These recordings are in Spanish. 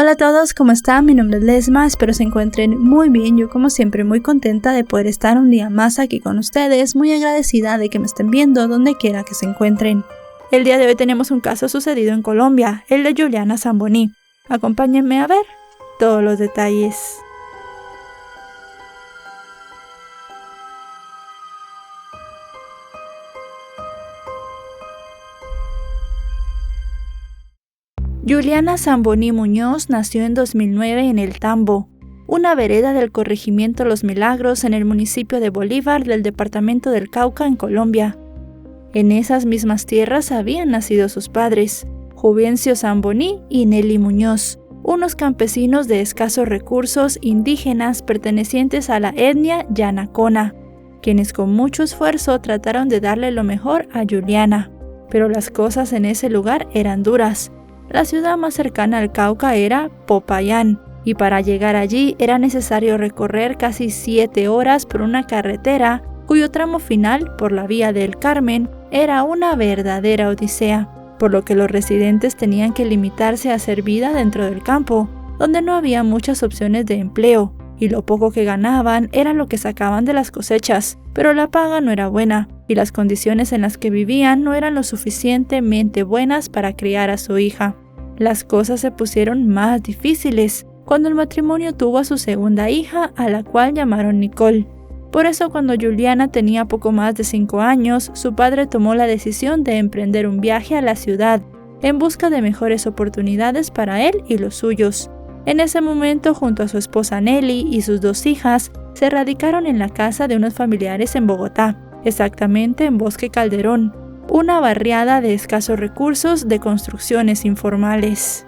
Hola a todos, ¿cómo están? Mi nombre es Lesma, espero se encuentren muy bien. Yo como siempre muy contenta de poder estar un día más aquí con ustedes, muy agradecida de que me estén viendo donde quiera que se encuentren. El día de hoy tenemos un caso sucedido en Colombia, el de Juliana Zamboni. Acompáñenme a ver todos los detalles. Juliana Zamboni Muñoz nació en 2009 en El Tambo, una vereda del corregimiento Los Milagros en el municipio de Bolívar del departamento del Cauca en Colombia. En esas mismas tierras habían nacido sus padres, Juvencio Zamboni y Nelly Muñoz, unos campesinos de escasos recursos indígenas pertenecientes a la etnia Yanacona, quienes con mucho esfuerzo trataron de darle lo mejor a Juliana. Pero las cosas en ese lugar eran duras. La ciudad más cercana al Cauca era Popayán, y para llegar allí era necesario recorrer casi 7 horas por una carretera cuyo tramo final, por la vía del Carmen, era una verdadera odisea, por lo que los residentes tenían que limitarse a hacer vida dentro del campo, donde no había muchas opciones de empleo, y lo poco que ganaban era lo que sacaban de las cosechas, pero la paga no era buena, y las condiciones en las que vivían no eran lo suficientemente buenas para criar a su hija. Las cosas se pusieron más difíciles cuando el matrimonio tuvo a su segunda hija, a la cual llamaron Nicole. Por eso, cuando Juliana tenía poco más de 5 años, su padre tomó la decisión de emprender un viaje a la ciudad, en busca de mejores oportunidades para él y los suyos. En ese momento, junto a su esposa Nelly y sus 2 hijas, se radicaron en la casa de unos familiares en Bogotá, exactamente en Bosque Calderón, una barriada de escasos recursos de construcciones informales.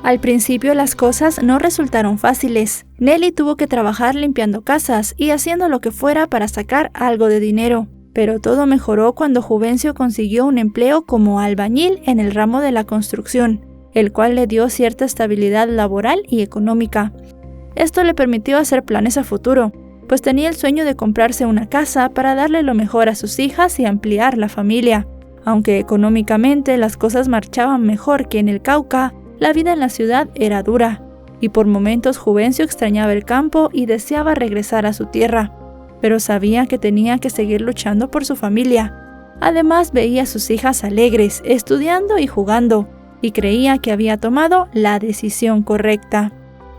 Al principio las cosas no resultaron fáciles. Nelly tuvo que trabajar limpiando casas y haciendo lo que fuera para sacar algo de dinero, pero todo mejoró cuando Juvencio consiguió un empleo como albañil en el ramo de la construcción, el cual le dio cierta estabilidad laboral y económica. Esto le permitió hacer planes a futuro, pues tenía el sueño de comprarse una casa para darle lo mejor a sus hijas y ampliar la familia. Aunque económicamente las cosas marchaban mejor que en el Cauca, la vida en la ciudad era dura, y por momentos Juvencio extrañaba el campo y deseaba regresar a su tierra, pero sabía que tenía que seguir luchando por su familia. Además veía a sus hijas alegres, estudiando y jugando, y creía que había tomado la decisión correcta.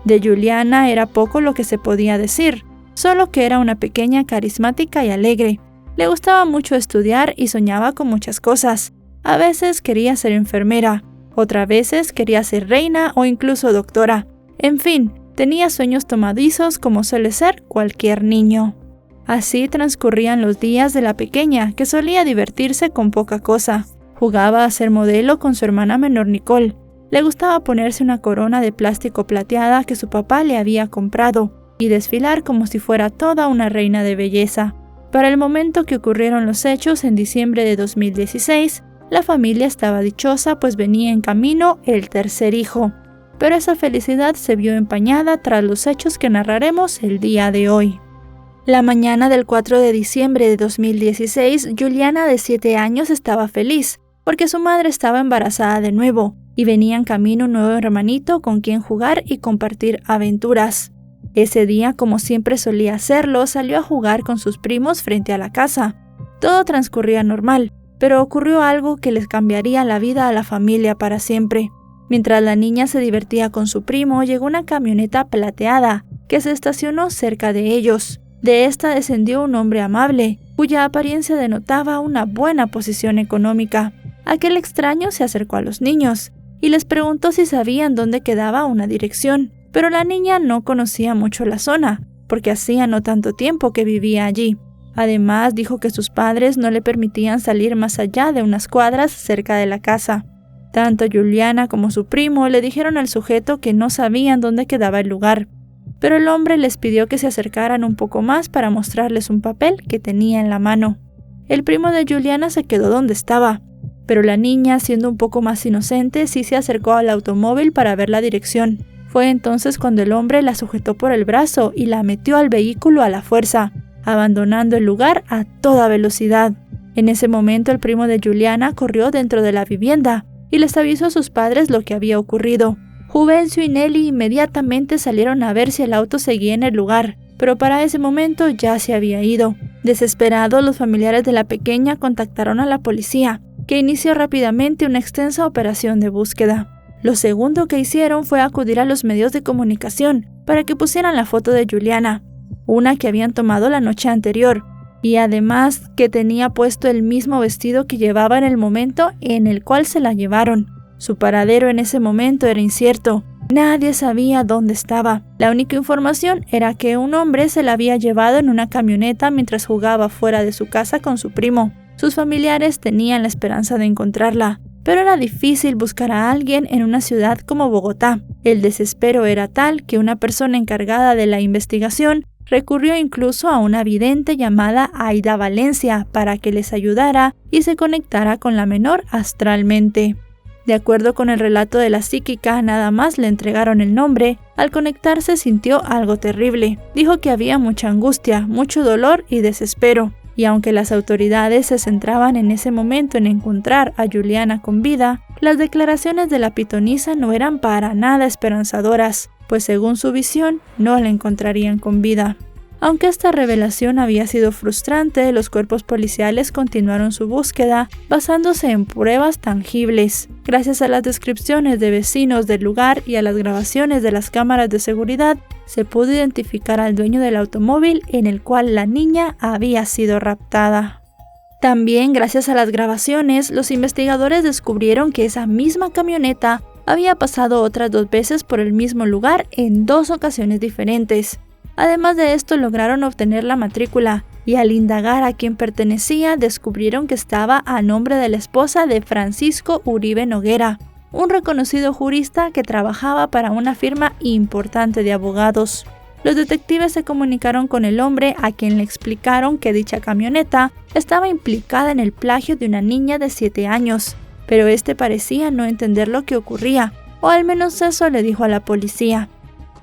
De Juliana era poco lo que se podía decir, solo que era una pequeña carismática y alegre. Le gustaba mucho estudiar y soñaba con muchas cosas. A veces quería ser enfermera, otras veces quería ser reina o incluso doctora. En fin, tenía sueños tomadizos como suele ser cualquier niño. Así transcurrían los días de la pequeña, que solía divertirse con poca cosa. Jugaba a ser modelo con su hermana menor Nicole. Le gustaba ponerse una corona de plástico plateada que su papá le había comprado y desfilar como si fuera toda una reina de belleza. Para el momento que ocurrieron los hechos en diciembre de 2016, la familia estaba dichosa pues venía en camino el tercer hijo, pero esa felicidad se vio empañada tras los hechos que narraremos el día de hoy. La mañana del 4 de diciembre de 2016, Juliana de 7 años estaba feliz, porque su madre estaba embarazada de nuevo, y venía en camino un nuevo hermanito con quien jugar y compartir aventuras. Ese día, como siempre solía hacerlo, salió a jugar con sus primos frente a la casa. Todo transcurría normal, pero ocurrió algo que les cambiaría la vida a la familia para siempre. Mientras la niña se divertía con su primo, llegó una camioneta plateada que se estacionó cerca de ellos. De esta descendió un hombre amable, cuya apariencia denotaba una buena posición económica. Aquel extraño se acercó a los niños y les preguntó si sabían dónde quedaba una dirección, pero la niña no conocía mucho la zona, porque hacía no tanto tiempo que vivía allí. Además, dijo que sus padres no le permitían salir más allá de unas cuadras cerca de la casa. Tanto Juliana como su primo le dijeron al sujeto que no sabían dónde quedaba el lugar, pero el hombre les pidió que se acercaran un poco más para mostrarles un papel que tenía en la mano. El primo de Juliana se quedó donde estaba, pero la niña, siendo un poco más inocente, sí se acercó al automóvil para ver la dirección. Fue entonces cuando el hombre la sujetó por el brazo y la metió al vehículo a la fuerza, abandonando el lugar a toda velocidad. En ese momento el primo de Juliana corrió dentro de la vivienda y les avisó a sus padres lo que había ocurrido. Juvencio y Nelly inmediatamente salieron a ver si el auto seguía en el lugar, pero para ese momento ya se había ido. Desesperados, los familiares de la pequeña contactaron a la policía, que inició rápidamente una extensa operación de búsqueda. Lo segundo que hicieron fue acudir a los medios de comunicación para que pusieran la foto de Juliana, una que habían tomado la noche anterior, y además que tenía puesto el mismo vestido que llevaba en el momento en el cual se la llevaron. Su paradero en ese momento era incierto. Nadie sabía dónde estaba. La única información era que un hombre se la había llevado en una camioneta mientras jugaba fuera de su casa con su primo. Sus familiares tenían la esperanza de encontrarla, pero era difícil buscar a alguien en una ciudad como Bogotá. El desespero era tal que una persona encargada de la investigación recurrió incluso a una vidente llamada Aida Valencia para que les ayudara y se conectara con la menor astralmente. De acuerdo con el relato de la psíquica, nada más le entregaron el nombre, al conectarse sintió algo terrible. Dijo que había mucha angustia, mucho dolor y desespero, y aunque las autoridades se centraban en ese momento en encontrar a Juliana con vida, las declaraciones de la pitonisa no eran para nada esperanzadoras, pues según su visión no la encontrarían con vida. Aunque esta revelación había sido frustrante, los cuerpos policiales continuaron su búsqueda basándose en pruebas tangibles. Gracias a las descripciones de vecinos del lugar y a las grabaciones de las cámaras de seguridad, se pudo identificar al dueño del automóvil en el cual la niña había sido raptada. También, gracias a las grabaciones, los investigadores descubrieron que esa misma camioneta había pasado otras 2 veces por el mismo lugar en 2 ocasiones diferentes. Además de esto, lograron obtener la matrícula y al indagar a quién pertenecía, descubrieron que estaba a nombre de la esposa de Francisco Uribe Noguera, un reconocido jurista que trabajaba para una firma importante de abogados. Los detectives se comunicaron con el hombre, a quien le explicaron que dicha camioneta estaba implicada en el plagio de una niña de 7 años, pero este parecía no entender lo que ocurría, o al menos eso le dijo a la policía.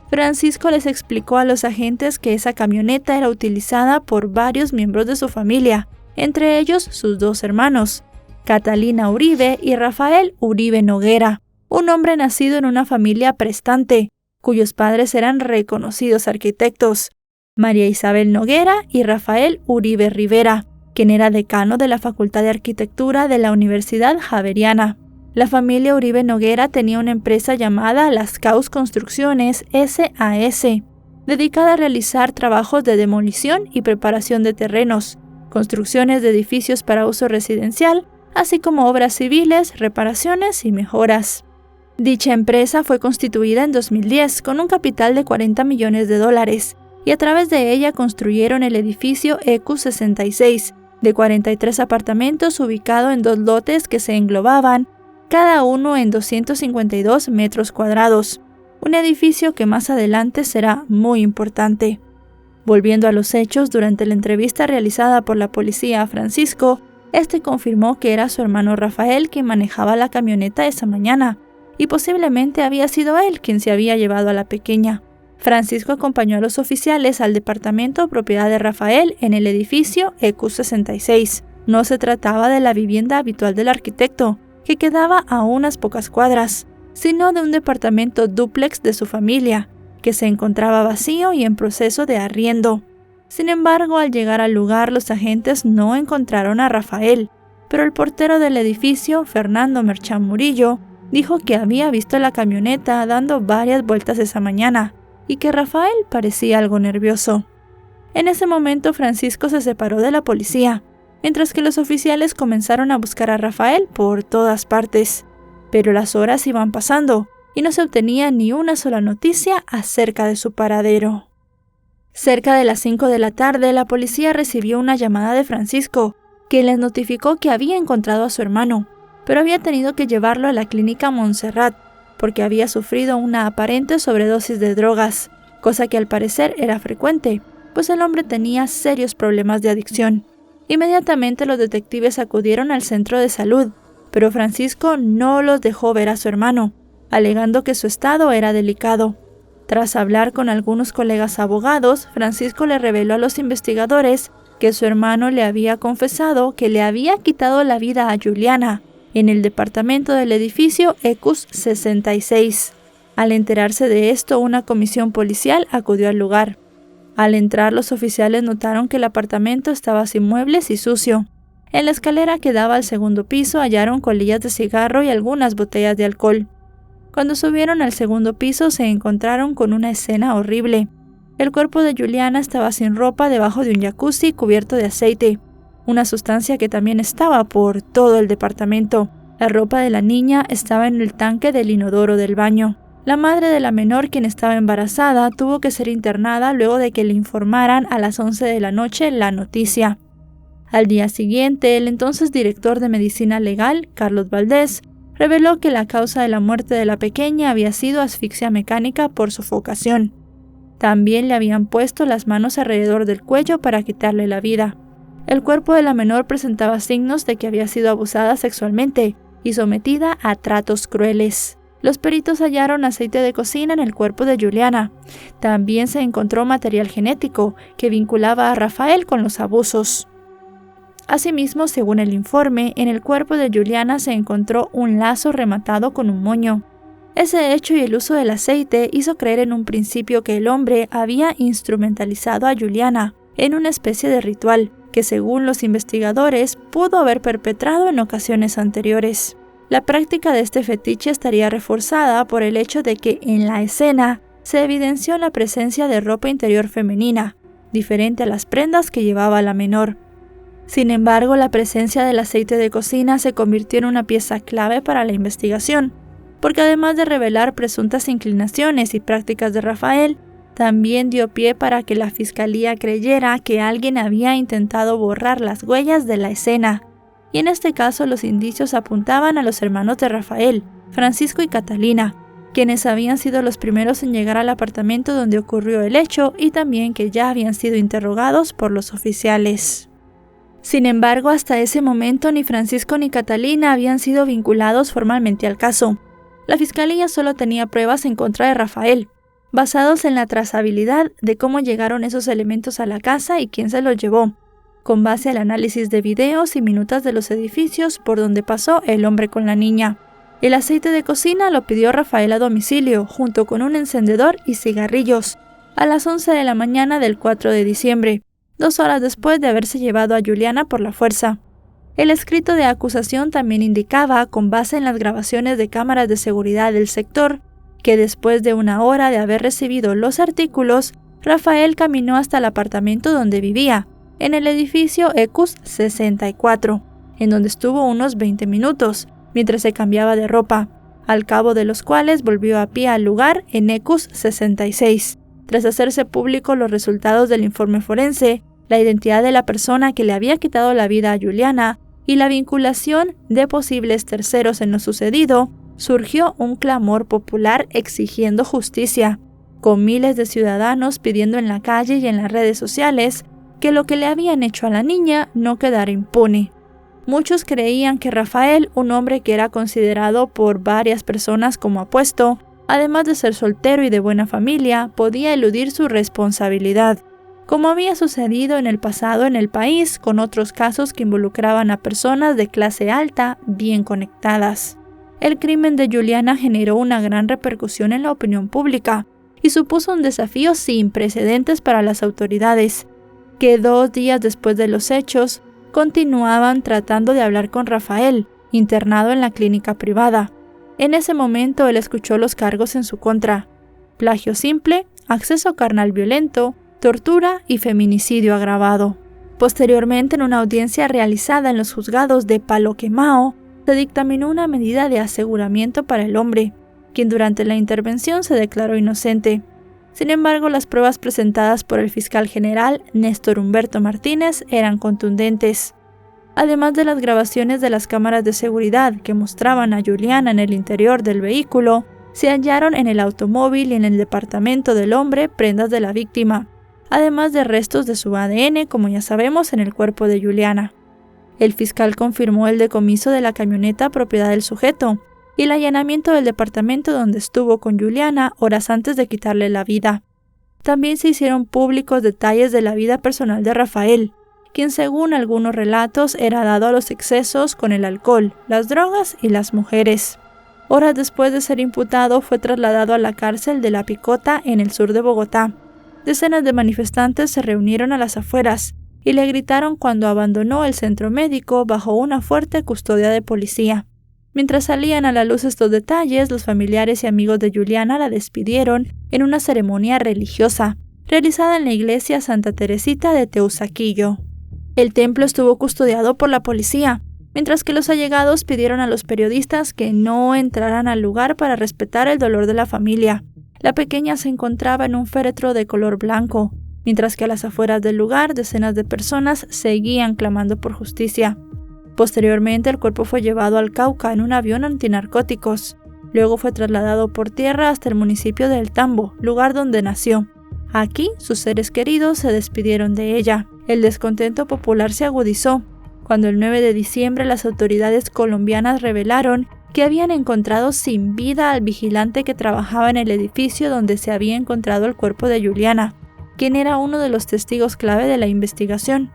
Francisco les explicó a los agentes que esa camioneta era utilizada por varios miembros de su familia, entre ellos sus 2 hermanos, Catalina Uribe y Rafael Uribe Noguera, un hombre nacido en una familia prestante, cuyos padres eran reconocidos arquitectos, María Isabel Noguera y Rafael Uribe Rivera, quien era decano de la Facultad de Arquitectura de la Universidad Javeriana. La familia Uribe Noguera tenía una empresa llamada Las Caus Construcciones S.A.S., dedicada a realizar trabajos de demolición y preparación de terrenos, construcciones de edificios para uso residencial, así como obras civiles, reparaciones y mejoras. Dicha empresa fue constituida en 2010 con un capital de $40 millones y a través de ella construyeron el edificio EQ66, de 43 apartamentos ubicado en 2 lotes que se englobaban, cada uno en 252 metros cuadrados, un edificio que más adelante será muy importante. Volviendo a los hechos, durante la entrevista realizada por la policía a Francisco, este confirmó que era su hermano Rafael quien manejaba la camioneta esa mañana, y posiblemente había sido él quien se había llevado a la pequeña. Francisco acompañó a los oficiales al departamento propiedad de Rafael en el edificio EQ66. No se trataba de la vivienda habitual del arquitecto, que quedaba a unas pocas cuadras, sino de un departamento dúplex de su familia, que se encontraba vacío y en proceso de arriendo. Sin embargo, al llegar al lugar, los agentes no encontraron a Rafael, pero el portero del edificio, Fernando Merchán Murillo, dijo que había visto la camioneta dando varias vueltas esa mañana y que Rafael parecía algo nervioso. En ese momento, Francisco se separó de la policía, mientras que los oficiales comenzaron a buscar a Rafael por todas partes. Pero las horas iban pasando y no se obtenía ni una sola noticia acerca de su paradero. Cerca de las 5 de la tarde, la policía recibió una llamada de Francisco, que les notificó que había encontrado a su hermano, pero había tenido que llevarlo a la clínica Montserrat, porque había sufrido una aparente sobredosis de drogas, cosa que al parecer era frecuente, pues el hombre tenía serios problemas de adicción. Inmediatamente los detectives acudieron al centro de salud, pero Francisco no los dejó ver a su hermano, alegando que su estado era delicado. Tras hablar con algunos colegas abogados, Francisco le reveló a los investigadores que su hermano le había confesado que le había quitado la vida a Juliana en el departamento del edificio EQ66. Al enterarse de esto, una comisión policial acudió al lugar. Al entrar, los oficiales notaron que el apartamento estaba sin muebles y sucio. En la escalera que daba al segundo piso hallaron colillas de cigarro y algunas botellas de alcohol. Cuando subieron al segundo piso se encontraron con una escena horrible. El cuerpo de Juliana estaba sin ropa debajo de un jacuzzi cubierto de aceite, una sustancia que también estaba por todo el departamento. La ropa de la niña estaba en el tanque del inodoro del baño. La madre de la menor, quien estaba embarazada, tuvo que ser internada luego de que le informaran a las 11 de la noche la noticia. Al día siguiente, el entonces director de Medicina Legal, Carlos Valdés, reveló que la causa de la muerte de la pequeña había sido asfixia mecánica por sofocación. También le habían puesto las manos alrededor del cuello para quitarle la vida. El cuerpo de la menor presentaba signos de que había sido abusada sexualmente y sometida a tratos crueles. Los peritos hallaron aceite de cocina en el cuerpo de Juliana. También se encontró material genético que vinculaba a Rafael con los abusos. Asimismo, según el informe, en el cuerpo de Juliana se encontró un lazo rematado con un moño. Ese hecho y el uso del aceite hizo creer en un principio que el hombre había instrumentalizado a Juliana en una especie de ritual que, según los investigadores, pudo haber perpetrado en ocasiones anteriores. La práctica de este fetiche estaría reforzada por el hecho de que en la escena se evidenció la presencia de ropa interior femenina, diferente a las prendas que llevaba la menor. Sin embargo, la presencia del aceite de cocina se convirtió en una pieza clave para la investigación, porque además de revelar presuntas inclinaciones y prácticas de Rafael, también dio pie para que la fiscalía creyera que alguien había intentado borrar las huellas de la escena. Y en este caso los indicios apuntaban a los hermanos de Rafael, Francisco y Catalina, quienes habían sido los primeros en llegar al apartamento donde ocurrió el hecho y también que ya habían sido interrogados por los oficiales. Sin embargo, hasta ese momento ni Francisco ni Catalina habían sido vinculados formalmente al caso. La fiscalía solo tenía pruebas en contra de Rafael, basados en la trazabilidad de cómo llegaron esos elementos a la casa y quién se los llevó, con base al análisis de videos y minutas de los edificios por donde pasó el hombre con la niña. El aceite de cocina lo pidió Rafael a domicilio, junto con un encendedor y cigarrillos, a las 11 de la mañana del 4 de diciembre, 2 horas después de haberse llevado a Juliana por la fuerza. El escrito de acusación también indicaba, con base en las grabaciones de cámaras de seguridad del sector, que después de 1 hora de haber recibido los artículos, Rafael caminó hasta el apartamento donde vivía, en el edificio Ecus 64, en donde estuvo unos 20 minutos, mientras se cambiaba de ropa, al cabo de los cuales volvió a pie al lugar en Ecus 66. Tras hacerse públicos los resultados del informe forense, la identidad de la persona que le había quitado la vida a Juliana y la vinculación de posibles terceros en lo sucedido, surgió un clamor popular exigiendo justicia, con miles de ciudadanos pidiendo en la calle y en las redes sociales que lo que le habían hecho a la niña no quedara impune. Muchos creían que Rafael, un hombre que era considerado por varias personas como apuesto, además de ser soltero y de buena familia, podía eludir su responsabilidad, como había sucedido en el pasado en el país con otros casos que involucraban a personas de clase alta bien conectadas. El crimen de Juliana generó una gran repercusión en la opinión pública y supuso un desafío sin precedentes para las autoridades, que 2 días después de los hechos continuaban tratando de hablar con Rafael, internado en la clínica privada. En ese momento él escuchó los cargos en su contra: plagio simple, acceso carnal violento, tortura y feminicidio agravado. Posteriormente, en una audiencia realizada en los juzgados de Palo Quemao, se dictaminó una medida de aseguramiento para el hombre, quien durante la intervención se declaró inocente. Sin embargo, las pruebas presentadas por el fiscal general Néstor Humberto Martínez eran contundentes. Además de las grabaciones de las cámaras de seguridad que mostraban a Juliana en el interior del vehículo, se hallaron en el automóvil y en el departamento del hombre prendas de la víctima, además de restos de su ADN, como ya sabemos, en el cuerpo de Juliana. El fiscal confirmó el decomiso de la camioneta propiedad del sujeto y el allanamiento del departamento donde estuvo con Juliana horas antes de quitarle la vida. También se hicieron públicos detalles de la vida personal de Rafael, quien según algunos relatos era dado a los excesos con el alcohol, las drogas y las mujeres. Horas después de ser imputado, fue trasladado a la cárcel de La Picota en el sur de Bogotá. Decenas de manifestantes se reunieron a las afueras y le gritaron cuando abandonó el centro médico bajo una fuerte custodia de policía. Mientras salían a la luz estos detalles, los familiares y amigos de Juliana la despidieron en una ceremonia religiosa, realizada en la iglesia Santa Teresita de Teusaquillo. El templo estuvo custodiado por la policía, mientras que los allegados pidieron a los periodistas que no entraran al lugar para respetar el dolor de la familia. La pequeña se encontraba en un féretro de color blanco, mientras que a las afueras del lugar decenas de personas seguían clamando por justicia. Posteriormente, el cuerpo fue llevado al Cauca en un avión antinarcóticos. Luego fue trasladado por tierra hasta el municipio de El Tambo, lugar donde nació. Aquí, sus seres queridos se despidieron de ella. El descontento popular se agudizó cuando el 9 de diciembre las autoridades colombianas revelaron que habían encontrado sin vida al vigilante que trabajaba en el edificio donde se había encontrado el cuerpo de Juliana, quien era uno de los testigos clave de la investigación.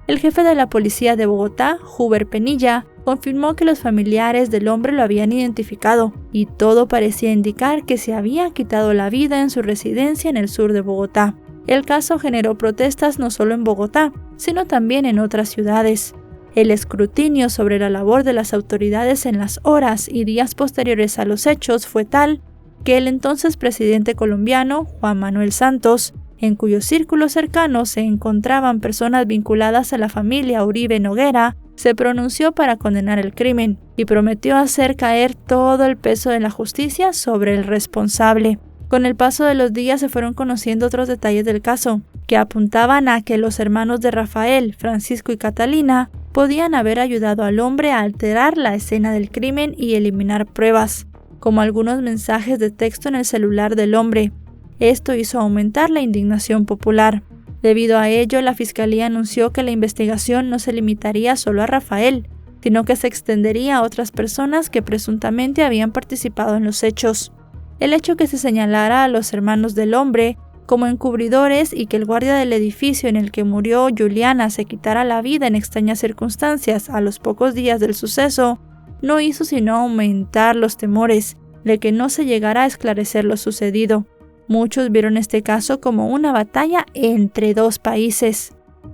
El jefe de la policía de Bogotá, Huber Penilla, confirmó que los familiares del hombre lo habían identificado y todo parecía indicar que se había quitado la vida en su residencia en el sur de Bogotá. El caso generó protestas no solo en Bogotá, sino también en otras ciudades. El escrutinio sobre la labor de las autoridades en las horas y días posteriores a los hechos fue tal que el entonces presidente colombiano, Juan Manuel Santos, en cuyos círculos cercanos se encontraban personas vinculadas a la familia Uribe Noguera, se pronunció para condenar el crimen y prometió hacer caer todo el peso de la justicia sobre el responsable. Con el paso de los días se fueron conociendo otros detalles del caso, que apuntaban a que los hermanos de Rafael, Francisco y Catalina podían haber ayudado al hombre a alterar la escena del crimen y eliminar pruebas, como algunos mensajes de texto en el celular del hombre. Esto hizo aumentar la indignación popular. Debido a ello, la Fiscalía anunció que la investigación no se limitaría solo a Rafael, sino que se extendería a otras personas que presuntamente habían participado en los hechos. El hecho que se señalara a los hermanos del hombre como encubridores y que el guardia del edificio en el que murió Juliana se quitara la vida en extrañas circunstancias a los pocos días del suceso, no hizo sino aumentar los temores de que no se llegara a esclarecer lo sucedido. Muchos vieron este caso como una batalla entre dos países.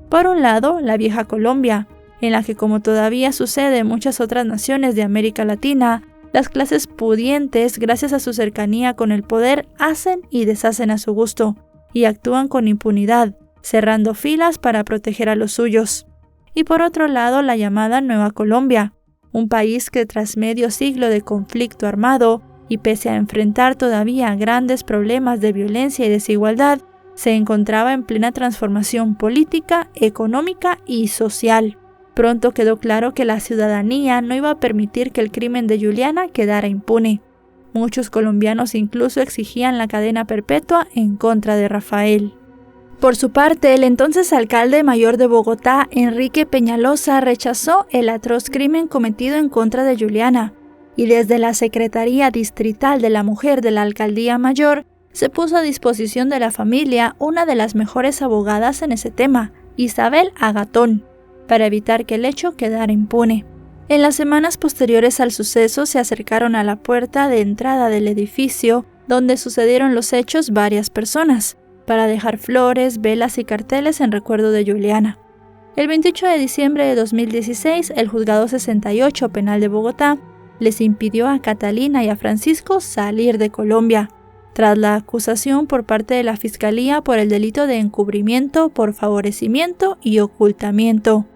Por un lado, la vieja Colombia, en la que, como todavía sucede en muchas otras naciones de América Latina, las clases pudientes, gracias a su cercanía con el poder, hacen y deshacen a su gusto, y actúan con impunidad, cerrando filas para proteger a los suyos. Y por otro lado, la llamada Nueva Colombia, un país que tras medio siglo de conflicto armado, y pese a enfrentar todavía grandes problemas de violencia y desigualdad, se encontraba en plena transformación política, económica y social. Pronto quedó claro que la ciudadanía no iba a permitir que el crimen de Juliana quedara impune. Muchos colombianos incluso exigían la cadena perpetua en contra de Rafael. Por su parte, el entonces alcalde mayor de Bogotá, Enrique Peñalosa, rechazó el atroz crimen cometido en contra de Juliana, y desde la Secretaría Distrital de la Mujer de la Alcaldía Mayor se puso a disposición de la familia una de las mejores abogadas en ese tema, Isabel Agatón, para evitar que el hecho quedara impune. En las semanas posteriores al suceso se acercaron a la puerta de entrada del edificio donde sucedieron los hechos varias personas, para dejar flores, velas y carteles en recuerdo de Juliana. El 28 de diciembre de 2016, el Juzgado 68 Penal de Bogotá les impidió a Catalina y a Francisco salir de Colombia, tras la acusación por parte de la Fiscalía por el delito de encubrimiento por favorecimiento y ocultamiento.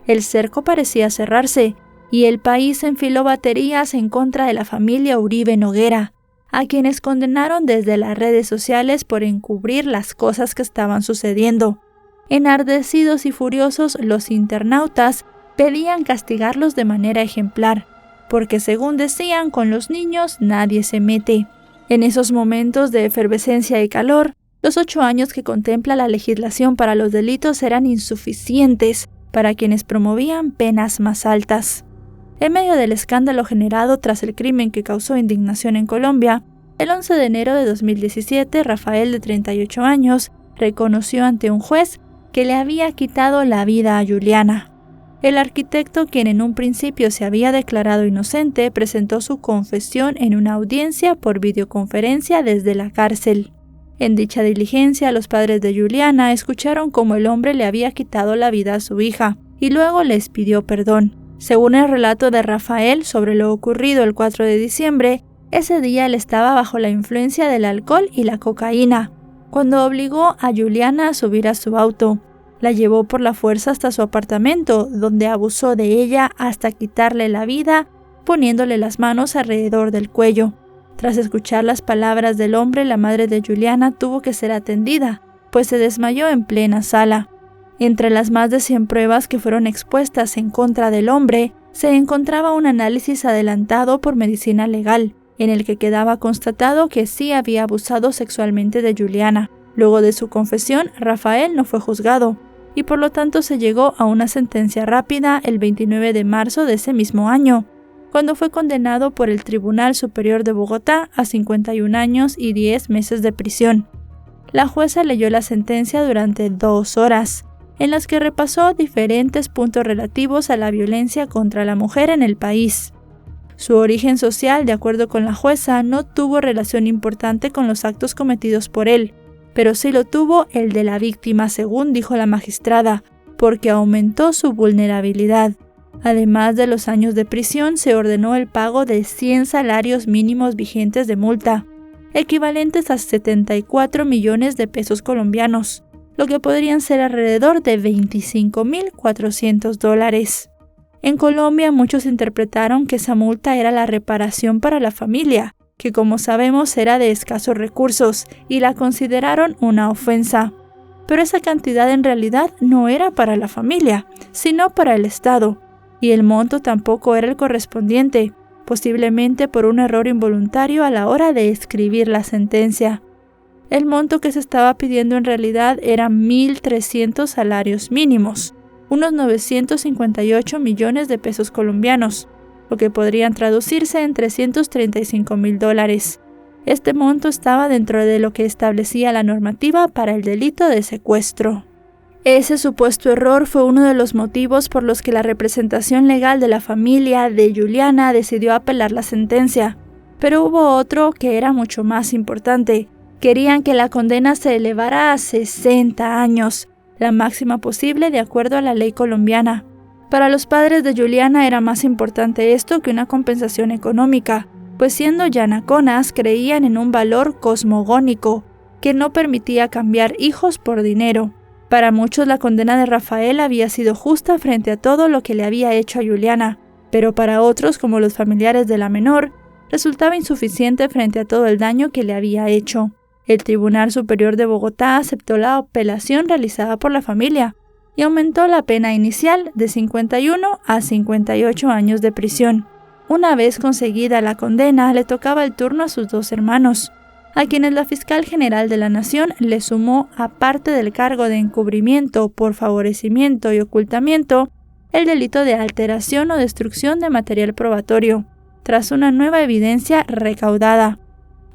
El cerco parecía cerrarse, y el país enfiló baterías en contra de la familia Uribe Noguera, a quienes condenaron desde las redes sociales por encubrir las cosas que estaban sucediendo. Enardecidos y furiosos, los internautas pedían castigarlos de manera ejemplar, porque según decían, con los niños nadie se mete. En esos momentos de efervescencia y calor, los 8 años que contempla la legislación para los delitos eran insuficientes para quienes promovían penas más altas. En medio del escándalo generado tras el crimen que causó indignación en Colombia, el 11 de enero de 2017, Rafael, de 38 años, reconoció ante un juez que le había quitado la vida a Juliana. El arquitecto, quien en un principio se había declarado inocente, presentó su confesión en una audiencia por videoconferencia desde la cárcel. En dicha diligencia, los padres de Juliana escucharon cómo el hombre le había quitado la vida a su hija y luego les pidió perdón. Según el relato de Rafael sobre lo ocurrido el 4 de diciembre, ese día él estaba bajo la influencia del alcohol y la cocaína, cuando obligó a Juliana a subir a su auto. La llevó por la fuerza hasta su apartamento, donde abusó de ella hasta quitarle la vida, poniéndole las manos alrededor del cuello. Tras escuchar las palabras del hombre, la madre de Juliana tuvo que ser atendida, pues se desmayó en plena sala. Entre las más de 100 pruebas que fueron expuestas en contra del hombre, se encontraba un análisis adelantado por medicina legal, en el que quedaba constatado que sí había abusado sexualmente de Juliana. Luego de su confesión, Rafael no fue juzgado, y por lo tanto se llegó a una sentencia rápida el 29 de marzo de ese mismo año, cuando fue condenado por el Tribunal Superior de Bogotá a 51 años y 10 meses de prisión. La jueza leyó la sentencia durante 2 horas, en las que repasó diferentes puntos relativos a la violencia contra la mujer en el país. Su origen social, de acuerdo con la jueza, no tuvo relación importante con los actos cometidos por él, pero sí lo tuvo el de la víctima, según dijo la magistrada, porque aumentó su vulnerabilidad. Además de los años de prisión, se ordenó el pago de 100 salarios mínimos vigentes de multa, equivalentes a 74 millones de pesos colombianos, lo que podrían ser alrededor de $25.400. En Colombia, muchos interpretaron que esa multa era la reparación para la familia, que como sabemos era de escasos recursos, y la consideraron una ofensa. Pero esa cantidad en realidad no era para la familia, sino para el Estado, y el monto tampoco era el correspondiente, posiblemente por un error involuntario a la hora de escribir la sentencia. El monto que se estaba pidiendo en realidad era 1.300 salarios mínimos, unos 958 millones de pesos colombianos, lo que podrían traducirse en $335.000. Este monto estaba dentro de lo que establecía la normativa para el delito de secuestro. Ese supuesto error fue uno de los motivos por los que la representación legal de la familia de Juliana decidió apelar la sentencia, pero hubo otro que era mucho más importante. Querían que la condena se elevara a 60 años, la máxima posible de acuerdo a la ley colombiana. Para los padres de Juliana era más importante esto que una compensación económica, pues siendo yanaconas creían en un valor cosmogónico que no permitía cambiar hijos por dinero. Para muchos la condena de Rafael había sido justa frente a todo lo que le había hecho a Juliana, pero para otros, como los familiares de la menor, resultaba insuficiente frente a todo el daño que le había hecho. El Tribunal Superior de Bogotá aceptó la apelación realizada por la familia y aumentó la pena inicial de 51 a 58 años de prisión. Una vez conseguida la condena, le tocaba el turno a sus 2 hermanos, a quienes la fiscal general de la Nación le sumó, aparte del cargo de encubrimiento por favorecimiento y ocultamiento, el delito de alteración o destrucción de material probatorio, tras una nueva evidencia recaudada.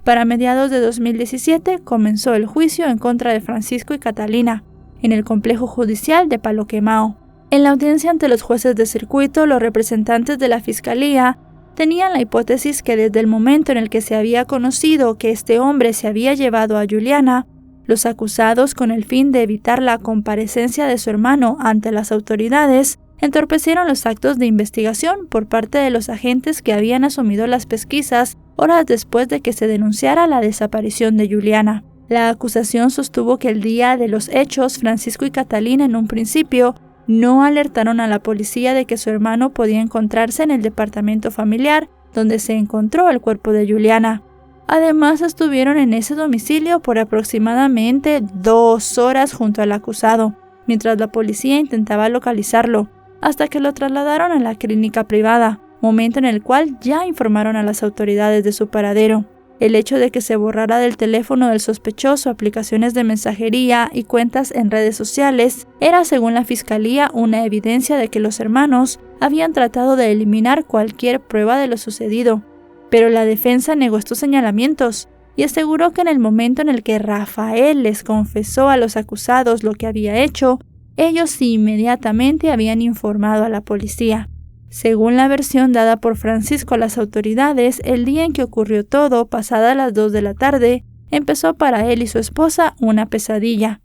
Para mediados de 2017 comenzó el juicio en contra de Francisco y Catalina, en el complejo judicial de Palo Quemao. En la audiencia ante los jueces de circuito, los representantes de la fiscalía tenían la hipótesis que desde el momento en el que se había conocido que este hombre se había llevado a Juliana, los acusados, con el fin de evitar la comparecencia de su hermano ante las autoridades, entorpecieron los actos de investigación por parte de los agentes que habían asumido las pesquisas horas después de que se denunciara la desaparición de Juliana. La acusación sostuvo que el día de los hechos, Francisco y Catalina en un principio no alertaron a la policía de que su hermano podía encontrarse en el departamento familiar donde se encontró el cuerpo de Juliana. Además, estuvieron en ese domicilio por aproximadamente 2 horas junto al acusado, mientras la policía intentaba localizarlo, hasta que lo trasladaron a la clínica privada, momento en el cual ya informaron a las autoridades de su paradero. El hecho de que se borrara del teléfono del sospechoso aplicaciones de mensajería y cuentas en redes sociales era, según la fiscalía, una evidencia de que los hermanos habían tratado de eliminar cualquier prueba de lo sucedido. Pero la defensa negó estos señalamientos y aseguró que en el momento en el que Rafael les confesó a los acusados lo que había hecho, Ellos inmediatamente habían informado a la policía. Según la versión dada por Francisco a las autoridades, el día en que ocurrió todo, pasadas las 2 de la tarde, empezó para él y su esposa una pesadilla.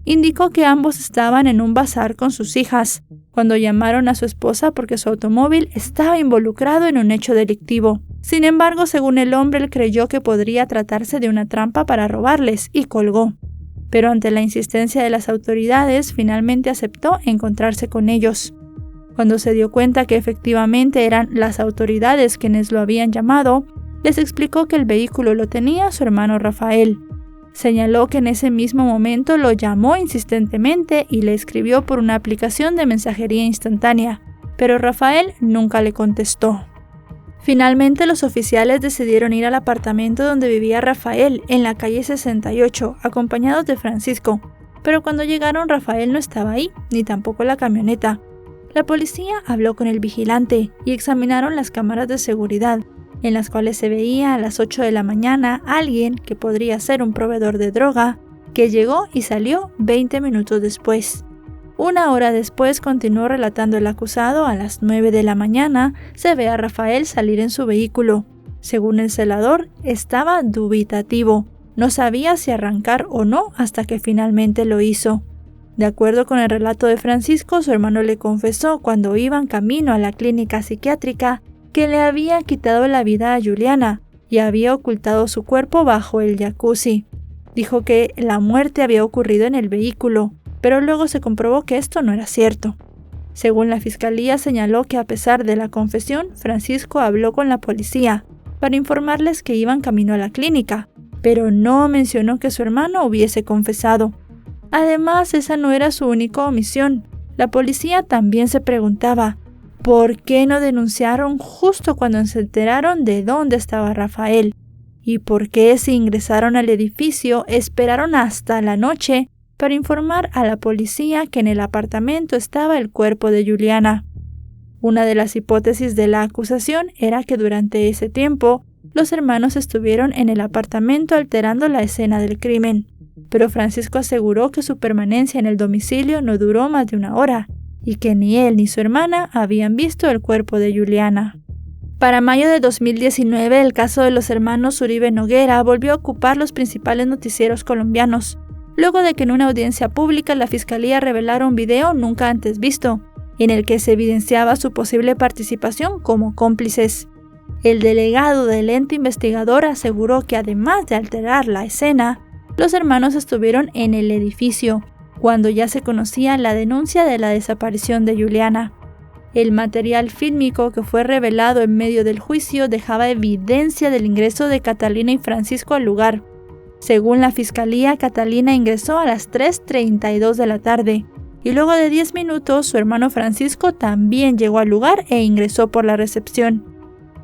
Indicó que ambos estaban en un bazar con sus hijas, cuando llamaron a su esposa porque su automóvil estaba involucrado en un hecho delictivo. Sin embargo, según el hombre, él creyó que podría tratarse de una trampa para robarles y colgó. Pero ante la insistencia de las autoridades, finalmente aceptó encontrarse con ellos. Cuando se dio cuenta que efectivamente eran las autoridades quienes lo habían llamado, les explicó que el vehículo lo tenía su hermano Rafael. Señaló que en ese mismo momento lo llamó insistentemente y le escribió por una aplicación de mensajería instantánea, pero Rafael nunca le contestó. Finalmente, los oficiales decidieron ir al apartamento donde vivía Rafael, en la calle 68, acompañados de Francisco, pero cuando llegaron Rafael no estaba ahí, ni tampoco la camioneta. La policía habló con el vigilante y examinaron las cámaras de seguridad, en las cuales se veía a las 8 de la mañana alguien que podría ser un proveedor de droga, que llegó y salió 20 minutos después. Una hora después, continuó relatando el acusado, a las 9 de la mañana se ve a Rafael salir en su vehículo. Según el celador, estaba dubitativo, no sabía si arrancar o no hasta que finalmente lo hizo. De acuerdo con el relato de Francisco, su hermano le confesó cuando iban camino a la clínica psiquiátrica que le había quitado la vida a Juliana y había ocultado su cuerpo bajo el jacuzzi. Dijo que la muerte había ocurrido en el vehículo, pero luego se comprobó que esto no era cierto. Según la fiscalía, señaló que a pesar de la confesión, Francisco habló con la policía para informarles que iban camino a la clínica, pero no mencionó que su hermano hubiese confesado. Además, esa no era su única omisión. La policía también se preguntaba ¿por qué no denunciaron justo cuando se enteraron de dónde estaba Rafael? ¿Y por qué, si ingresaron al edificio, esperaron hasta la noche para informar a la policía que en el apartamento estaba el cuerpo de Juliana? Una de las hipótesis de la acusación era que durante ese tiempo los hermanos estuvieron en el apartamento alterando la escena del crimen, pero Francisco aseguró que su permanencia en el domicilio no duró más de 1 hora y que ni él ni su hermana habían visto el cuerpo de Juliana. Para mayo de 2019, el caso de los hermanos Uribe Noguera volvió a ocupar los principales noticieros colombianos, luego de que en una audiencia pública la fiscalía revelara un video nunca antes visto, en el que se evidenciaba su posible participación como cómplices. El delegado del ente investigador aseguró que además de alterar la escena, los hermanos estuvieron en el edificio, cuando ya se conocía la denuncia de la desaparición de Juliana. El material fílmico que fue revelado en medio del juicio dejaba evidencia del ingreso de Catalina y Francisco al lugar. Según la fiscalía, Catalina ingresó a las 3:32 de la tarde, y luego de 10 minutos su hermano Francisco también llegó al lugar e ingresó por la recepción.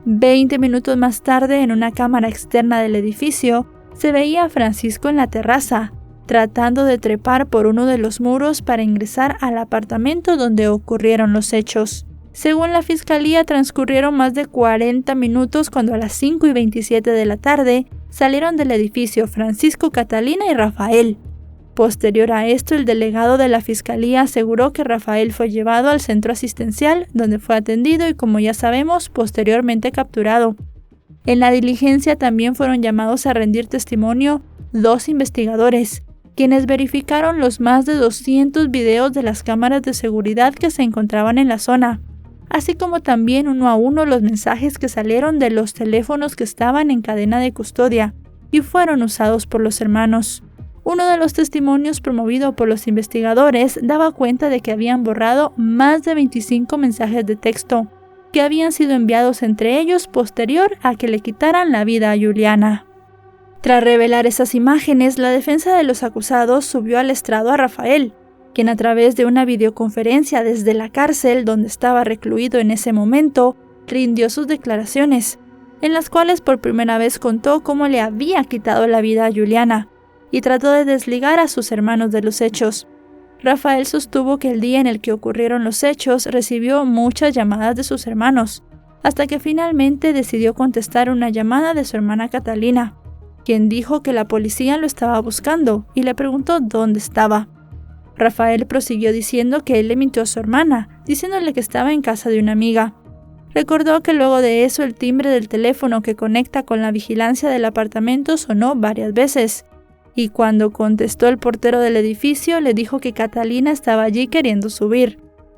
20 minutos más tarde, en una cámara externa del edificio, se veía a Francisco en la terraza, tratando de trepar por uno de los muros para ingresar al apartamento donde ocurrieron los hechos. Según la fiscalía, transcurrieron más de 40 minutos cuando a las 5:27 de la tarde salieron del edificio Francisco, Catalina y Rafael. Posterior a esto, el delegado de la fiscalía aseguró que Rafael fue llevado al centro asistencial, donde fue atendido y, como ya sabemos, posteriormente capturado. En la diligencia también fueron llamados a rendir testimonio 2 investigadores, quienes verificaron los más de 200 videos de las cámaras de seguridad que se encontraban en la zona, así como también uno a uno los mensajes que salieron de los teléfonos que estaban en cadena de custodia y fueron usados por los hermanos. Uno de los testimonios promovido por los investigadores daba cuenta de que habían borrado más de 25 mensajes de texto que habían sido enviados entre ellos posterior a que le quitaran la vida a Juliana. Tras revelar esas imágenes, la defensa de los acusados subió al estrado a Rafael, quien a través de una videoconferencia desde la cárcel donde estaba recluido en ese momento, rindió sus declaraciones, en las cuales por primera vez contó cómo le había quitado la vida a Juliana, y trató de desligar a sus hermanos de los hechos. Rafael sostuvo que el día en el que ocurrieron los hechos recibió muchas llamadas de sus hermanos, hasta que finalmente decidió contestar una llamada de su hermana Catalina, quien dijo que la policía lo estaba buscando y le preguntó dónde estaba. Rafael prosiguió diciendo que él le mintió a su hermana, diciéndole que estaba en casa de una amiga. Recordó que luego de eso el timbre del teléfono que conecta con la vigilancia del apartamento sonó varias veces, y cuando contestó el portero del edificio le dijo que Catalina estaba allí queriendo subir,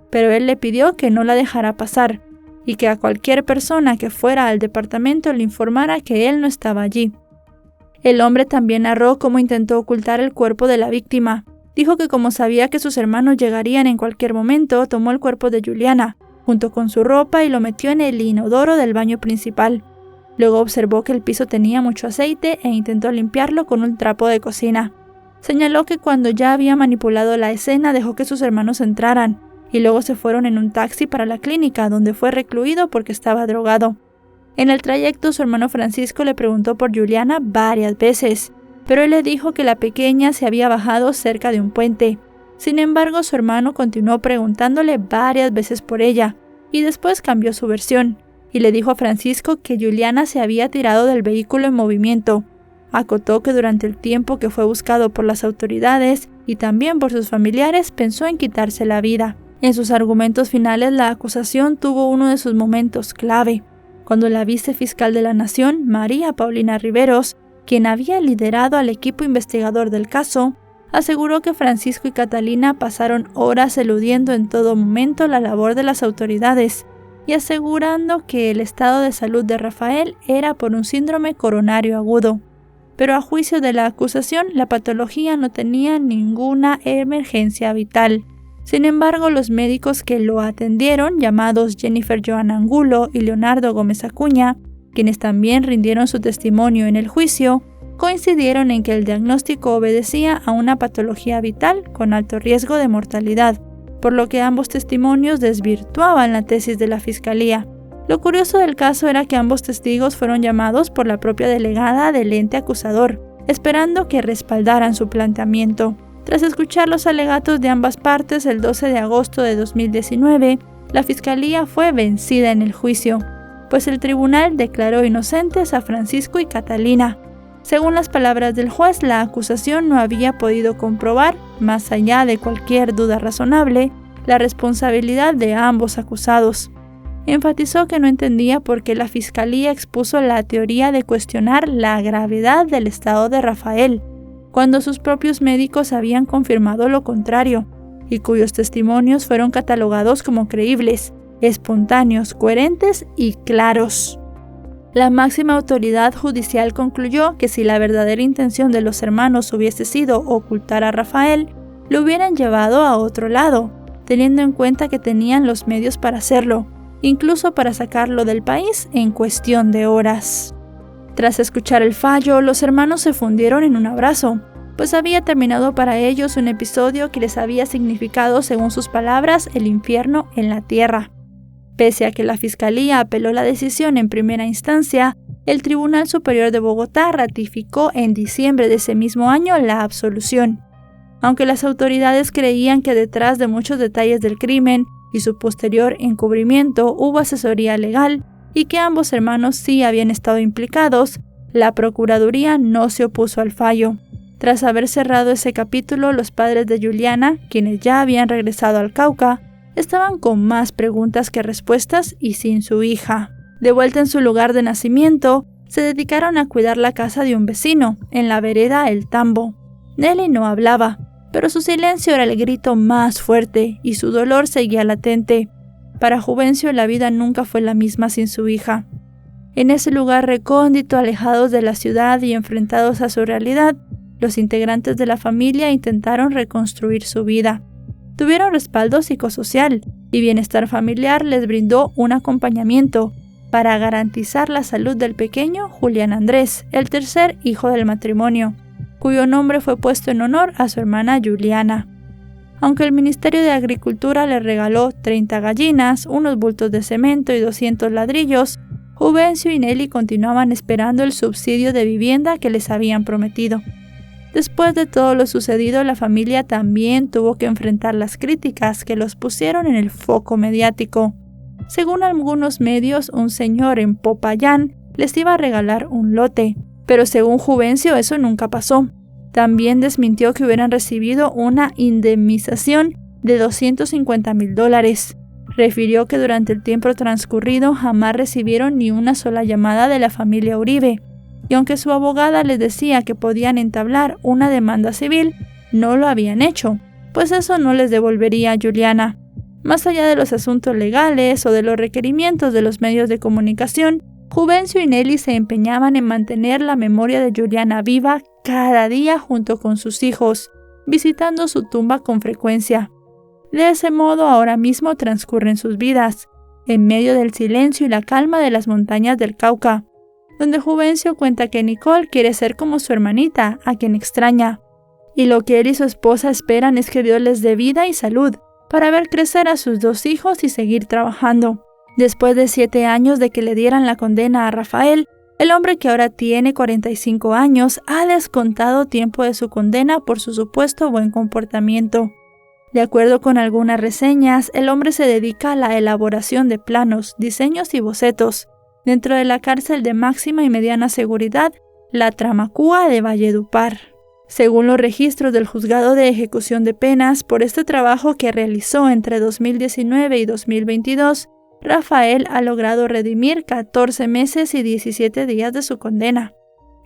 pero él le pidió que no la dejara pasar, y que a cualquier persona que fuera al departamento le informara que él no estaba allí. El hombre también narró cómo intentó ocultar el cuerpo de la víctima. Dijo que como sabía que sus hermanos llegarían en cualquier momento, tomó el cuerpo de Juliana, junto con su ropa, y lo metió en el inodoro del baño principal. Luego observó que el piso tenía mucho aceite e intentó limpiarlo con un trapo de cocina. Señaló que cuando ya había manipulado la escena dejó que sus hermanos entraran, y luego se fueron en un taxi para la clínica, donde fue recluido porque estaba drogado. En el trayecto, su hermano Francisco le preguntó por Juliana varias veces, pero él le dijo que la pequeña se había bajado cerca de un puente. Sin embargo, su hermano continuó preguntándole varias veces por ella, y después cambió su versión, y le dijo a Francisco que Juliana se había tirado del vehículo en movimiento. Acotó que durante el tiempo que fue buscado por las autoridades y también por sus familiares, pensó en quitarse la vida. En sus argumentos finales, la acusación tuvo uno de sus momentos clave, cuando la vicefiscal de la Nación, María Paulina Riveros, quien había liderado al equipo investigador del caso, aseguró que Francisco y Catalina pasaron horas eludiendo en todo momento la labor de las autoridades y asegurando que el estado de salud de Rafael era por un síndrome coronario agudo. Pero a juicio de la acusación, la patología no tenía ninguna emergencia vital. Sin embargo, los médicos que lo atendieron, llamados Jennifer Joan Angulo y Leonardo Gómez Acuña, quienes también rindieron su testimonio en el juicio, coincidieron en que el diagnóstico obedecía a una patología vital con alto riesgo de mortalidad, por lo que ambos testimonios desvirtuaban la tesis de la fiscalía. Lo curioso del caso era que ambos testigos fueron llamados por la propia delegada del ente acusador, esperando que respaldaran su planteamiento. Tras escuchar los alegatos de ambas partes, el 12 de agosto de 2019, la fiscalía fue vencida en el juicio, pues el tribunal declaró inocentes a Francisco y Catalina. Según las palabras del juez, la acusación no había podido comprobar, más allá de cualquier duda razonable, la responsabilidad de ambos acusados. Enfatizó que no entendía por qué la fiscalía expuso la teoría de cuestionar la gravedad del estado de Rafael, cuando sus propios médicos habían confirmado lo contrario, y cuyos testimonios fueron catalogados como creíbles, espontáneos, coherentes y claros. La máxima autoridad judicial concluyó que si la verdadera intención de los hermanos hubiese sido ocultar a Rafael, lo hubieran llevado a otro lado, teniendo en cuenta que tenían los medios para hacerlo, incluso para sacarlo del país en cuestión de horas. Tras escuchar el fallo, los hermanos se fundieron en un abrazo, pues había terminado para ellos un episodio que les había significado, según sus palabras, el infierno en la tierra. Pese a que la Fiscalía apeló la decisión en primera instancia, el Tribunal Superior de Bogotá ratificó en diciembre de ese mismo año la absolución. Aunque las autoridades creían que detrás de muchos detalles del crimen y su posterior encubrimiento hubo asesoría legal y que ambos hermanos sí habían estado implicados, la Procuraduría no se opuso al fallo. Tras haber cerrado ese capítulo, los padres de Juliana, quienes ya habían regresado al Cauca, estaban con más preguntas que respuestas y sin su hija. De vuelta en su lugar de nacimiento, se dedicaron a cuidar la casa de un vecino, en la vereda El Tambo. Nelly no hablaba, pero su silencio era el grito más fuerte y su dolor seguía latente. Para Juvencio la vida nunca fue la misma sin su hija. En ese lugar recóndito, alejados de la ciudad y enfrentados a su realidad, los integrantes de la familia intentaron reconstruir su vida. Tuvieron respaldo psicosocial y bienestar familiar les brindó un acompañamiento para garantizar la salud del pequeño Julián Andrés, el tercer hijo del matrimonio, cuyo nombre fue puesto en honor a su hermana Juliana. Aunque el Ministerio de Agricultura le regaló 30 gallinas, unos bultos de cemento y 200 ladrillos, Juvencio y Nelly continuaban esperando el subsidio de vivienda que les habían prometido. Después de todo lo sucedido, la familia también tuvo que enfrentar las críticas que los pusieron en el foco mediático. Según algunos medios, un señor en Popayán les iba a regalar un lote, pero según Juvencio eso nunca pasó. También desmintió que hubieran recibido una indemnización de $250,000. Refirió que durante el tiempo transcurrido jamás recibieron ni una sola llamada de la familia Uribe, y aunque su abogada les decía que podían entablar una demanda civil, no lo habían hecho, pues eso no les devolvería a Juliana. Más allá de los asuntos legales o de los requerimientos de los medios de comunicación, Juvencio y Nelly se empeñaban en mantener la memoria de Juliana viva cada día junto con sus hijos, visitando su tumba con frecuencia. De ese modo ahora mismo transcurren sus vidas, en medio del silencio y la calma de las montañas del Cauca, donde Juvencio cuenta que Nicole quiere ser como su hermanita, a quien extraña, y lo que él y su esposa esperan es que Dios les dé vida y salud, para ver crecer a sus 2 hijos y seguir trabajando. Después de 7 años de que le dieran la condena a Rafael, el hombre, que ahora tiene 45 años, ha descontado tiempo de su condena por su supuesto buen comportamiento. De acuerdo con algunas reseñas, el hombre se dedica a la elaboración de planos, diseños y bocetos dentro de la cárcel de máxima y mediana seguridad, la Tramacúa de Valledupar. Según los registros del Juzgado de Ejecución de Penas, por este trabajo que realizó entre 2019 y 2022, Rafael ha logrado redimir 14 meses y 17 días de su condena.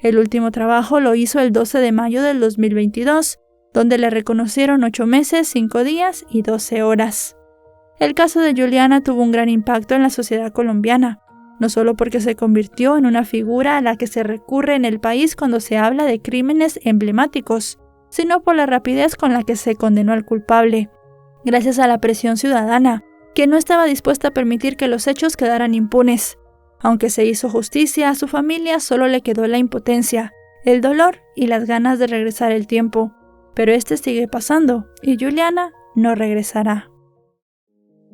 El último trabajo lo hizo el 12 de mayo del 2022, donde le reconocieron 8 meses, 5 días y 12 horas. El caso de Juliana tuvo un gran impacto en la sociedad colombiana, no solo porque se convirtió en una figura a la que se recurre en el país cuando se habla de crímenes emblemáticos, sino por la rapidez con la que se condenó al culpable, gracias a la presión ciudadana, que no estaba dispuesta a permitir que los hechos quedaran impunes. Aunque se hizo justicia, a su familia solo le quedó la impotencia, el dolor y las ganas de regresar el tiempo. Pero este sigue pasando y Juliana no regresará.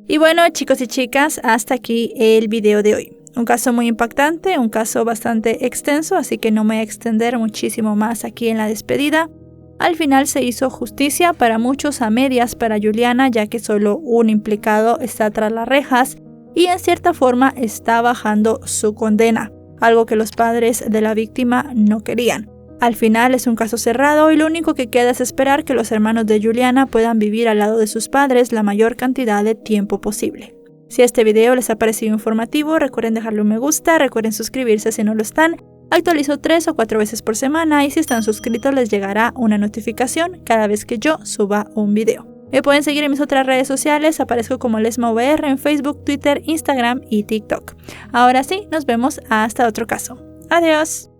Y bueno, chicos y chicas, hasta aquí el video de hoy. Un caso muy impactante, un caso bastante extenso, así que no me voy a extender muchísimo más aquí en la despedida. Al final se hizo justicia, para muchos a medias para Juliana, ya que solo un implicado está tras las rejas y en cierta forma está bajando su condena, algo que los padres de la víctima no querían. Al final es un caso cerrado y lo único que queda es esperar que los hermanos de Juliana puedan vivir al lado de sus padres la mayor cantidad de tiempo posible. Si este video les ha parecido informativo, recuerden dejarle un me gusta, recuerden suscribirse si no lo están. Actualizo 3 o 4 veces por semana y si están suscritos les llegará una notificación cada vez que yo suba un video. Me pueden seguir en mis otras redes sociales, aparezco como LesmaVR en Facebook, Twitter, Instagram y TikTok. Ahora sí, nos vemos hasta otro caso. Adiós.